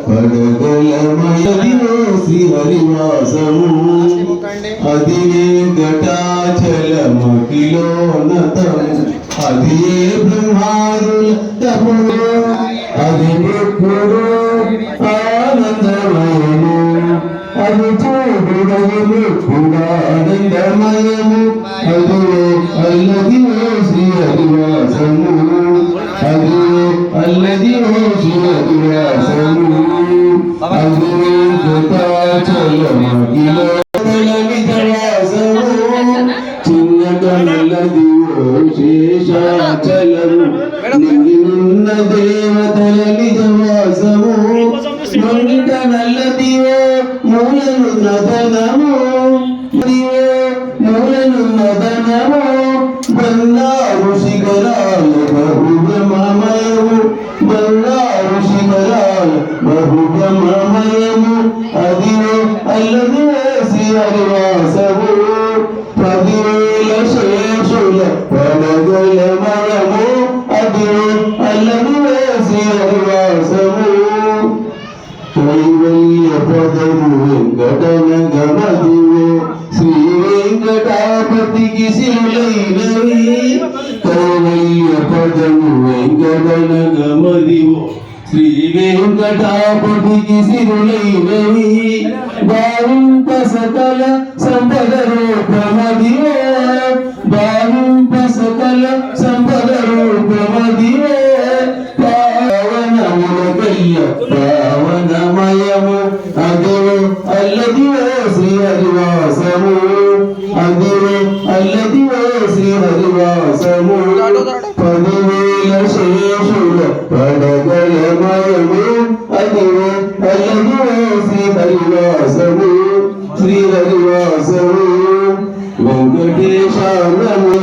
పడగలమయదివో శ్రీహరివాసము అది వెంకటాచలమఖిలోన్నతము అది బ్రహ్మాదుల తపము అది ఎప్పుడు ఆనందమయము అది చూడుడము కూడా ఆనందమయము అదివో అల్లదివో శ్రీహరివాసము అదివో అల్లదివో శ్రీహరివాసము అది వెంకటాచలమఖిలో చిన్నగలదివో శేషాచలము నింగినున్న దేవతల నిజవాసము మంగిట నల్లదివో మూలనున్న ధనము దివో మూలనున్న ధనము బంగారు శిఖరాల బహుబ్రహ్మమయము బంగారు శిఖరాల బహుబ్రహ్మమయము అదివో అల్లదివో శ్రీహరివాసము 10,000 శేషుల పడగలమయము అదివో అల్లదివో శ్రీహరివాసము కైవల్య పదము వెంకటనగమదివో శ్రీ వెంకటాపతికి శివులైనవి కైవల్య పదము వెంకటనగమదివో శ్రీ వెంకటాపతికి శివులైనవి భావింప సకల సంపద రూపమదివో భావింప సకల సంపద రూపమదివో పావనములకయ్య పావనమయము అదివో అల్లదివో శ్రీహరివాసము అదివో అల్లదివో శ్రీహరివాసము 10,000 శేషుల పడగలమయము అదివో అల్లదివో శ్రీహరివాసము శ్రీహరివాసము వెంకటేశానము